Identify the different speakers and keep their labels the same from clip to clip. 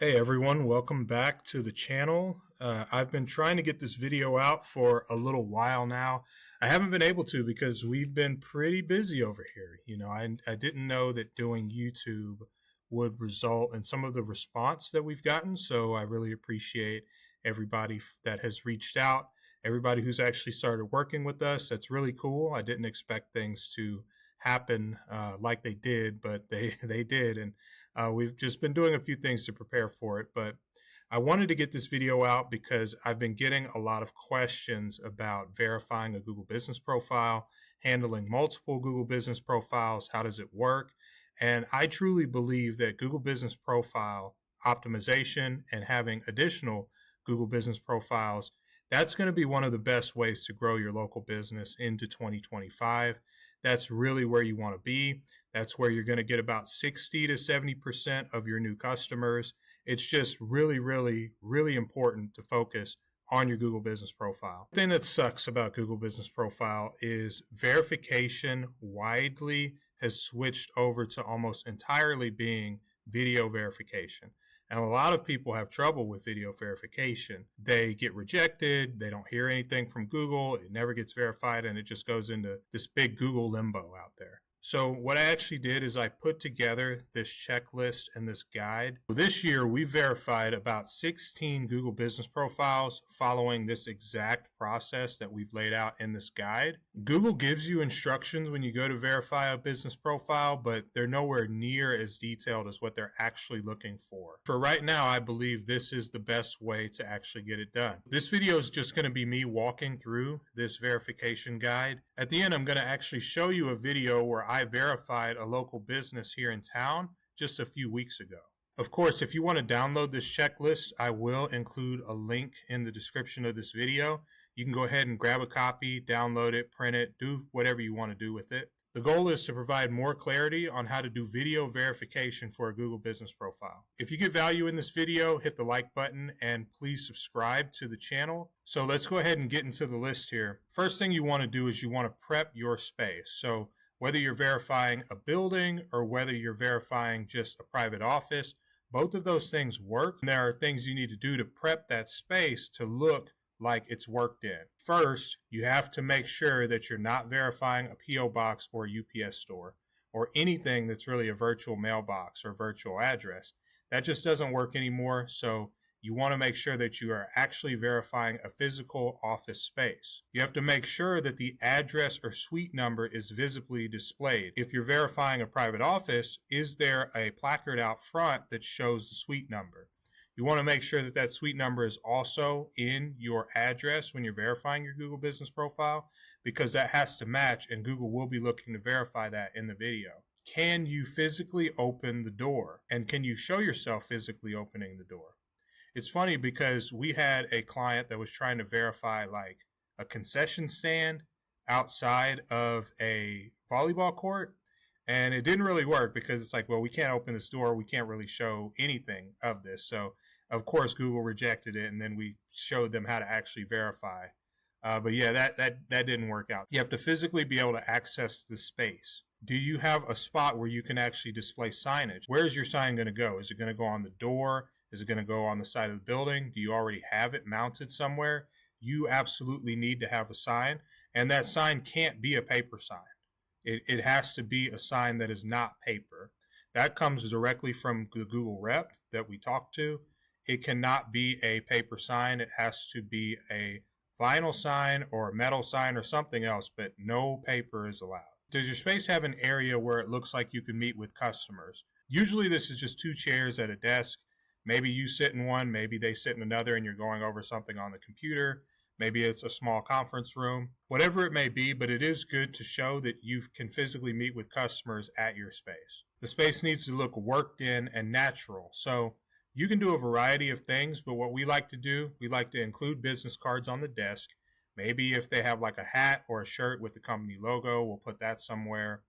Speaker 1: Hey everyone, welcome back to the channel. I've been trying to get this video out for a little while now. I haven't been able to because we've been pretty busy over here. I didn't know that doing YouTube would result in some of the response that we've gotten, so I really appreciate everybody that has reached out, everybody who's actually started working with us. That's really cool. I didn't expect things to happen like they did, but they did, and we've just been doing a few things to prepare for it, but I wanted to get this video out because I've been getting a lot of questions about verifying a Google Business Profile, handling multiple Google Business Profiles, how does it work? And I truly believe that Google Business Profile optimization and having additional Google Business Profiles, that's going to be one of the best ways to grow your local business into 2025. That's really where you want to be. That's where you're going to get about 60 to 70% of your new customers. It's just really, really, really important to focus on your Google Business Profile. The thing that sucks about Google Business Profile is verification widely has switched over to almost entirely being video verification. And a lot of people have trouble with video verification. They get rejected, they don't hear anything from Google, it never gets verified, and it just goes into this big Google limbo out there. So what I actually did is I put together this checklist and this guide. This year, we verified about 16 Google Business Profiles following this exact process that we've laid out in this guide. Google gives you instructions when you go to verify a business profile, but they're nowhere near as detailed as what they're actually looking for. For right now, I believe this is the best way to actually get it done. This video is just going to be me walking through this verification guide. At the end, I'm going to actually show you a video where I verified a local business here in town just a few weeks ago. Of course, if you want to download this checklist, I will include a link in the description of this video. You can go ahead and grab a copy, download it, print it, do whatever you want to do with it. The goal is to provide more clarity on how to do video verification for a Google Business Profile. If you get value in this video, hit the like button and please subscribe to the channel. So let's go ahead and get into the list here. First thing you want to do is you want to prep your space. So whether you're verifying a building or whether you're verifying just a private office, both of those things work. And there are things you need to do to prep that space to look like it's worked in. First, you have to make sure that you're not verifying a P.O. box or a UPS store or anything that's really a virtual mailbox or virtual address. That just doesn't work anymore. So you want to make sure that you are actually verifying a physical office space. You have to make sure that the address or suite number is visibly displayed. If you're verifying a private office, is there a placard out front that shows the suite number? You want to make sure that that suite number is also in your address when you're verifying your Google Business Profile, because that has to match and Google will be looking to verify that in the video. Can you physically open the door? And can you show yourself physically opening the door? It's funny because we had a client that was trying to verify like a concession stand outside of a volleyball court, and it didn't really work because it's like, well, we can't open this door. We can't really show anything of this. So, of course, Google rejected it, and then we showed them how to actually verify. But yeah, that didn't work out. You have to physically be able to access the space. Do you have a spot where you can actually display signage? Where is your sign going to go? Is it going to go on the door? Is it going to go on the side of the building? Do you already have it mounted somewhere? You absolutely need to have a sign, and that sign can't be a paper sign. It has to be a sign that is not paper. That comes directly from the Google rep that we talked to. It cannot be a paper sign. It has to be a vinyl sign or a metal sign or something else, but no paper is allowed. Does your space have an area where it looks like you can meet with customers? Usually this is just 2 chairs at a desk. Maybe you sit in one, maybe they sit in another, and you're going over something on the computer. Maybe it's a small conference room, whatever it may be, but it is good to show that you can physically meet with customers at your space. The space needs to look worked in and natural. So you can do a variety of things, but what we like to do, we like to include business cards on the desk. Maybe if they have like a hat or a shirt with the company logo, we'll put that somewhere.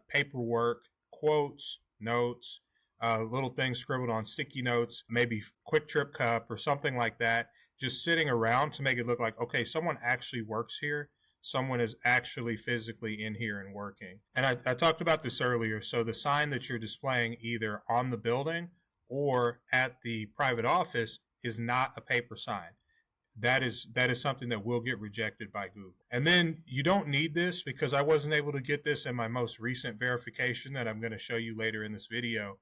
Speaker 1: Paperwork, quotes, notes, little things scribbled on sticky notes, maybe Quick Trip cup or something like that, just sitting around to make it look like, okay, someone actually works here. Someone is actually physically in here and working. And I talked about this earlier. So the sign that you're displaying either on the building or at the private office is not a paper sign. That is something that will get rejected by Google. And then you don't need this, because I wasn't able to get this in my most recent verification that I'm going to show you later in this video.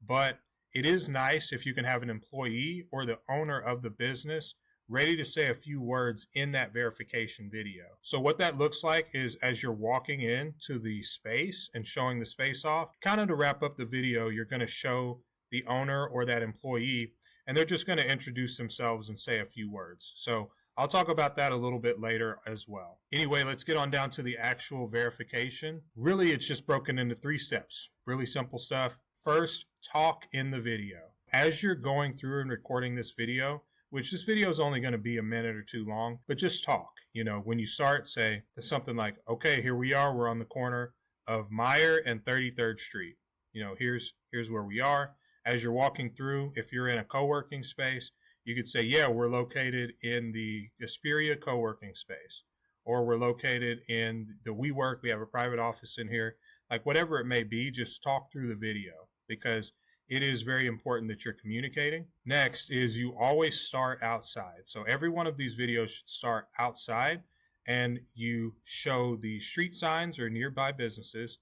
Speaker 1: But it is nice if you can have an employee or the owner of the business ready to say a few words in that verification video. So what that looks like is, as you're walking into the space and showing the space off, kind of to wrap up the video, you're going to show the owner or that employee, and they're just going to introduce themselves and say a few words. So I'll talk about that a little bit later as well. Anyway, let's get on down to the actual verification. Really, it's just broken into 3 steps. Really simple stuff. First, talk in the video. As you're going through and recording this video, which this video is only going to be a minute or 2 long, but just talk. You know, when you start, say something like, okay, here we are. We're on the corner of Meyer and 33rd Street. You know, here's where we are. As you're walking through, if you're in a co-working space, you could say, yeah, we're located in the Gasperia co-working space, or we're located in the WeWork. We have a private office in here. Like, whatever it may be, just talk through the video, because it is very important that you're communicating. Next is, you always start outside. So every one of these videos should start outside, and you show the street signs or nearby businesses.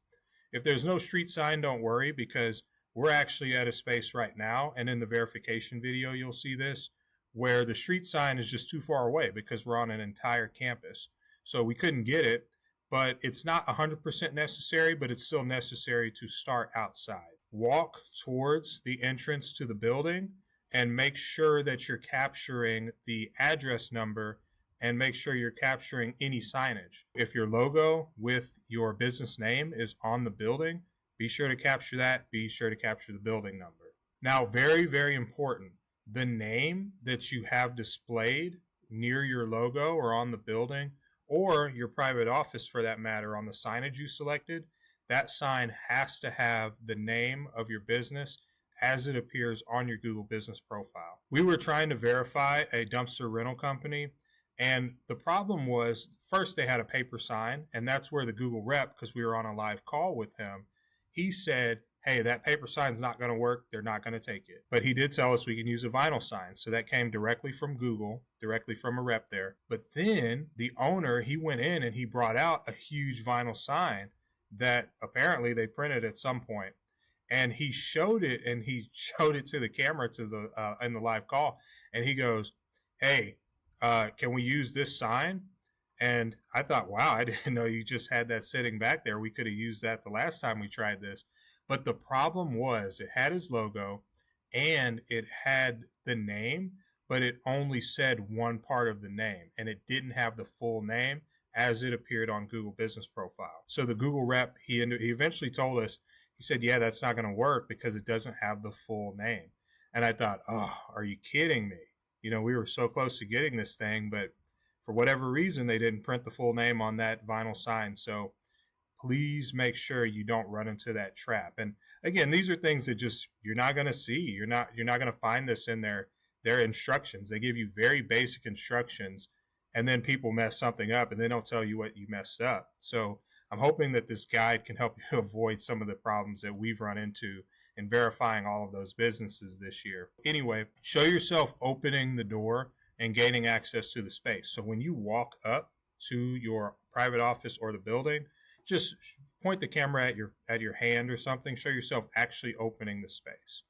Speaker 1: If there's no street sign, don't worry, because we're actually at a space right now, and in the verification video, you'll see this, where the street sign is just too far away because we're on an entire campus. So we couldn't get it, but it's not 100% necessary, but it's still necessary to start outside. Walk towards the entrance to the building and make sure that you're capturing the address number, and make sure you're capturing any signage. If your logo with your business name is on the building, be sure to capture that. Be sure to capture the building number. Now, very, very important, the name that you have displayed near your logo or on the building, or your private office for that matter, on the signage you selected, that sign has to have the name of your business as it appears on your Google business profile. We were trying to verify a dumpster rental company, and the problem was, first they had a paper sign, and that's where the Google rep, because we were on a live call with him, he said, hey, that paper sign's not going to work. They're not going to take it. But he did tell us we can use a vinyl sign. So that came directly from Google, directly from a rep there. But then the owner, he went in and he brought out a huge vinyl sign that apparently they printed at some point. And he showed it, and he showed it to the camera in the live call. And he goes, hey, can we use this sign? And I thought, wow, I didn't know you just had that sitting back there. We could have used that the last time we tried this. But the problem was, it had his logo and it had the name, but it only said one part of the name, and it didn't have the full name as it appeared on Google Business Profile. So the Google rep, he eventually told us, he said, yeah, that's not going to work because it doesn't have the full name. And I thought, oh, are you kidding me? You know, we were so close to getting this thing, but for whatever reason, they didn't print the full name on that vinyl sign. So please make sure you don't run into that trap. And again, these are things that just you're not going to see. You're not going to find this in their instructions. They give you very basic instructions, and then people mess something up and they don't tell you what you messed up. So I'm hoping that this guide can help you avoid some of the problems that we've run into in verifying all of those businesses this year. Anyway, show yourself opening the door and gaining access to the space. So when you walk up to your private office or the building, just point the camera at your hand or something. Show yourself actually opening the space.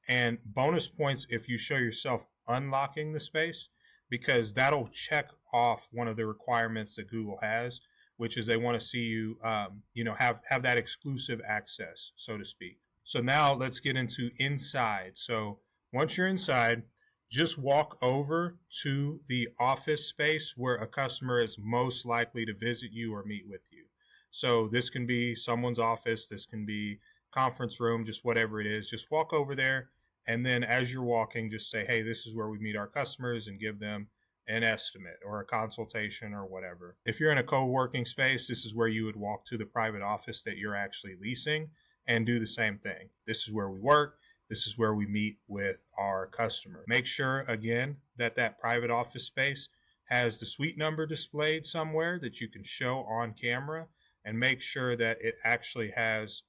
Speaker 1: And bonus points if you show yourself unlocking the space, because that'll check off one of the requirements that Google has, which is they want to see you, have that exclusive access, so to speak. So now let's get into inside. So once you're inside, just walk over to the office space where a customer is most likely to visit you or meet with you. So this can be someone's office, this can be conference room, just whatever it is. Just walk over there, and then as you're walking, just say, hey, this is where we meet our customers, and give them an estimate or a consultation or whatever. If you're in a co-working space, this is where you would walk to the private office that you're actually leasing and do the same thing. This is where we work. This is where we meet with our customer. Make sure, again, that private office space has the suite number displayed somewhere that you can show on camera, and make sure that it actually has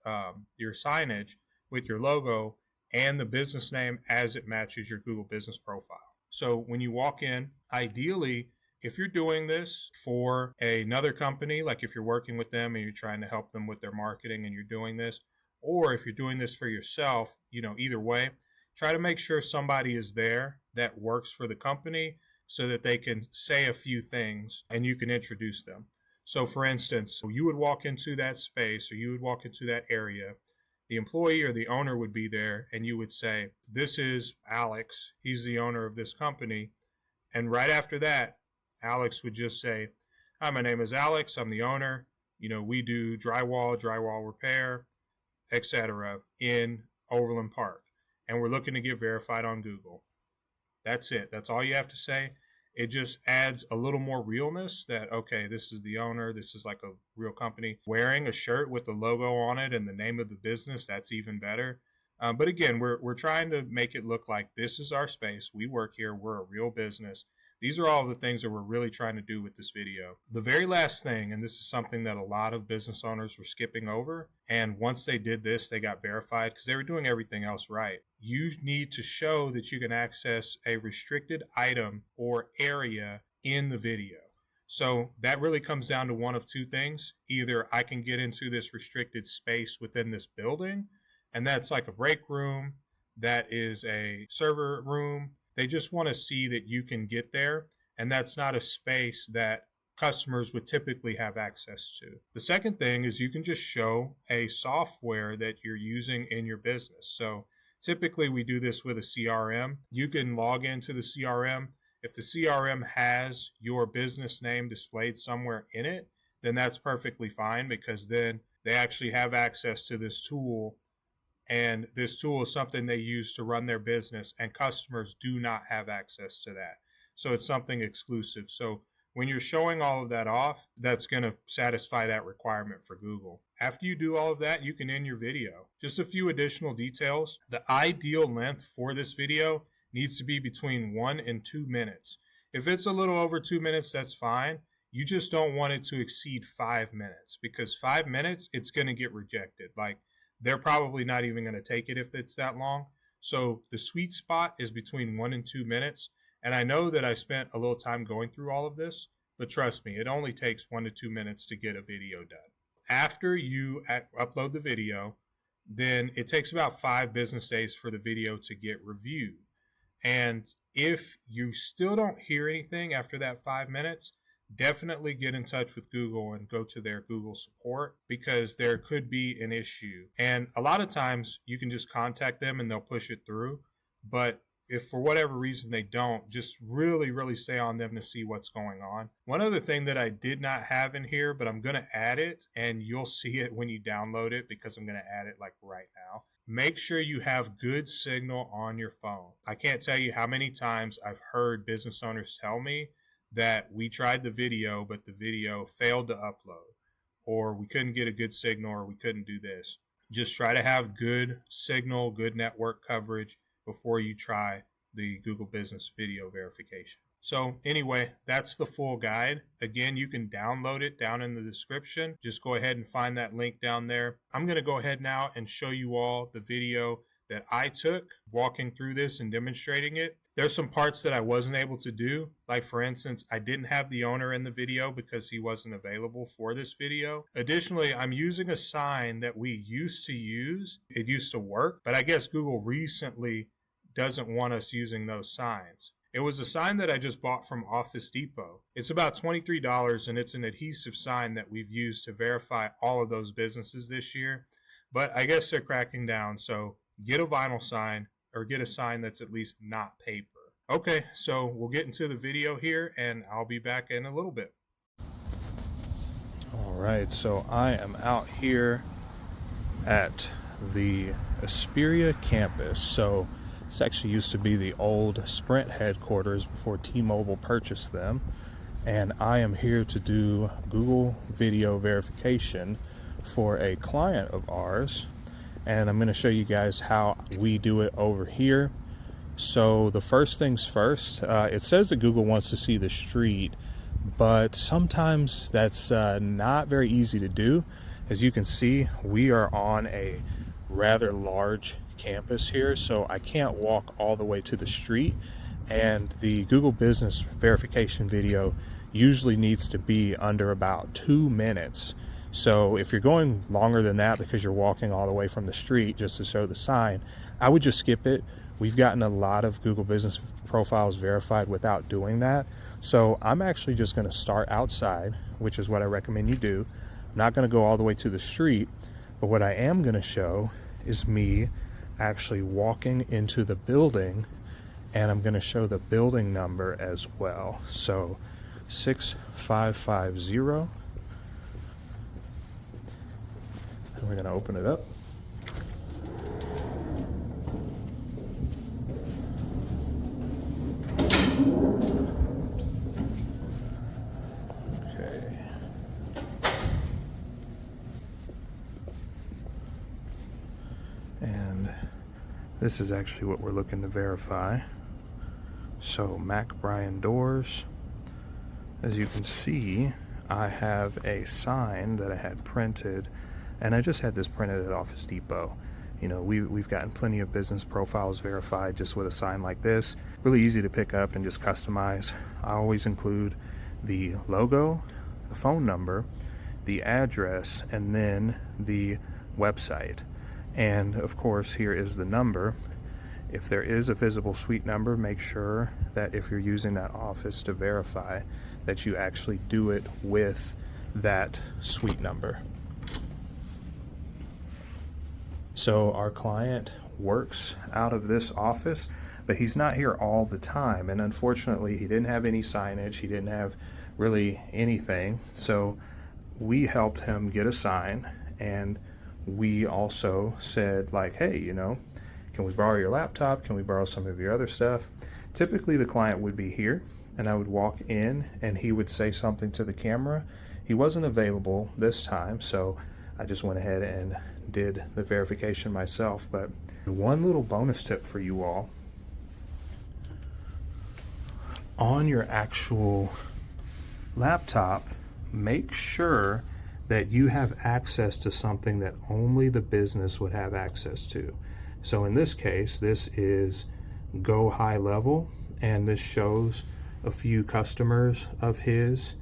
Speaker 1: your signage with your logo and the business name as it matches your Google business profile. So when you walk in, ideally, if you're doing this for another company, like if you're working with them and you're trying to help them with their marketing and you're doing this, or if you're doing this for yourself, either way, try to make sure somebody is there that works for the company so that they can say a few things and you can introduce them. So for instance, you would walk into that space or you would walk into that area, the employee or the owner would be there and you would say, "This is Alex. He's the owner of this company." And right after that, Alex would just say, "Hi, my name is Alex. I'm the owner. We do drywall repair, etc. in Overland Park. And we're looking to get verified on Google." That's it. That's all you have to say. It just adds a little more realness that, okay, this is the owner. This is like a real company. Wearing a shirt with the logo on it and the name of the business, that's even better. But again, we're trying to make it look like this is our space. We work here. We're a real business. These are all the things that we're really trying to do with this video. The very last thing, and this is something that a lot of business owners were skipping over, and once they did this, they got verified because they were doing everything else right. You need to show that you can access a restricted item or area in the video. So that really comes down to one of two things. Either I can get into this restricted space within this building, and that's like a break room, that is a server room. They just want to see that you can get there, and that's not a space that customers would typically have access to. The second thing is you can just show a software that you're using in your business. So typically we do this with a CRM. You can log into the CRM. If the CRM has your business name displayed somewhere in it, then that's perfectly fine because then they actually have access to this tool. And this tool is something they use to run their business, and customers do not have access to that. So it's something exclusive. So when you're showing all of that off, that's going to satisfy that requirement for Google. After you do all of that, you can end your video. Just a few additional details. The ideal length for this video needs to be between 1 and 2 minutes. If it's a little over 2 minutes, that's fine. You just don't want it to exceed 5 minutes because 5 minutes, it's going to get rejected. Like, they're probably not even going to take it if it's that long. So the sweet spot is between 1 and 2 minutes. And I know that I spent a little time going through all of this, but trust me, it only takes 1 to 2 minutes to get a video done. After you upload the video, then it takes about 5 business days for the video to get reviewed. And if you still don't hear anything after that 5 minutes, definitely get in touch with Google and go to their Google support because there could be an issue. And a lot of times you can just contact them and they'll push it through. But if for whatever reason they don't, just really stay on them to see what's going on. One other thing that I did not have in here, but I'm going to add it, and you'll see it when you download it because I'm going to add it like right now. Make sure you have good signal on your phone. I can't tell you how many times I've heard business owners tell me that we tried the video, but the video failed to upload, or we couldn't get a good signal, or we couldn't do this. Just try to have good signal, good network coverage before you try the Google Business video verification. So anyway, that's the full guide. Again, you can download it down in the description. Just go ahead and find that link down there. I'm going to go ahead now and show you all the video that I took walking through this and demonstrating it. There's some parts that I wasn't able to do. Like for instance, I didn't have the owner in the video because he wasn't available for this video. Additionally, I'm using a sign that we used to use. It used to work, but I guess Google recently doesn't want us using those signs. It was a sign that I just bought from Office Depot. It's about $23 and it's an adhesive sign that we've used to verify all of those businesses this year. But I guess they're cracking down. So get a vinyl sign or get a sign that's at least not paper. Okay, so we'll get into the video here and I'll be back in a little bit. All right, so I am out here at the Hesperia campus. So this actually used to be the old Sprint headquarters before T-Mobile purchased them. And I am here to do Google video verification for a client of ours. And I'm going to show you guys how we do it over here. So the first things first, it says that Google wants to see the street, but sometimes that's not very easy to do. As you can see, we are on a rather large campus here, so I can't walk all the way to the street. And the Google Business verification video usually needs to be under about 2 minutes. So if you're going longer than that because you're walking all the way from the street just to show the sign, I would just skip it. We've gotten a lot of Google Business profiles verified without doing that. So I'm actually just going to start outside, which is what I recommend you do. I'm not going to go all the way to the street, but what I am going to show is me actually walking into the building, and I'm going to show the building number as well. So 6550, and we're going to open it up. Okay. And this is actually what we're looking to verify. So Mac Bryan Doors. As you can see, I have a sign that I had printed, and I just had this printed at Office Depot. You know, we've gotten plenty of business profiles verified just with a sign like this. Really easy to pick up and just customize. I always include the logo, the phone number, the address, and then the website. And of course, here is the number. If there is a visible suite number, make sure that if you're using that office to verify, that you actually do it with that suite number. So our client works out of this office, but he's not here all the time. And unfortunately, he didn't have any signage. He didn't have really anything. So we helped him get a sign, and we also said, like, hey, you know, can we borrow your laptop? Can we borrow some of your other stuff? Typically the client would be here, and I would walk in and he would say something to the camera. He wasn't available this time, so I just went ahead and did the verification myself. But one little bonus tip for you all: on your actual laptop, make sure that you have access to something that only the business would have access to. So in this case, this is Go High Level, and this shows a few customers of his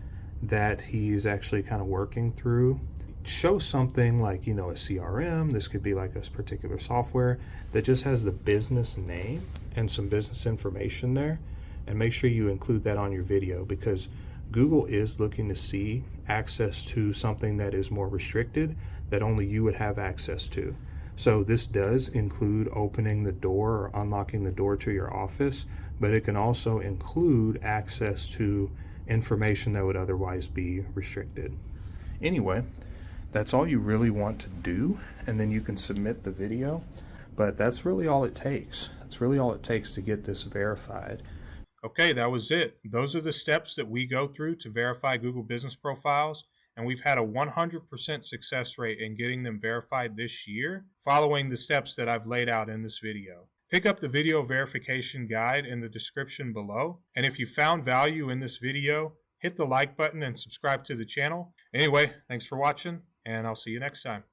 Speaker 1: that he's actually kind of working through. Show something like, you know, a CRM. This could be like a particular software that just has the business name and some business information there, and make sure you include that on your video, because Google is looking to see access to something that is more restricted, that only you would have access to. So this does include opening the door or unlocking the door to your office, but it can also include access to information that would otherwise be restricted. Anyway, that's all you really want to do, and then you can submit the video. But that's really all it takes. That's really all it takes to get this verified. Okay, that was it. Those are the steps that we go through to verify Google Business Profiles, and we've had a 100% success rate in getting them verified this year, following the steps that I've laid out in this video. Pick up the video verification guide in the description below, and if you found value in this video, hit the like button and subscribe to the channel. Anyway, thanks for watching, and I'll see you next time.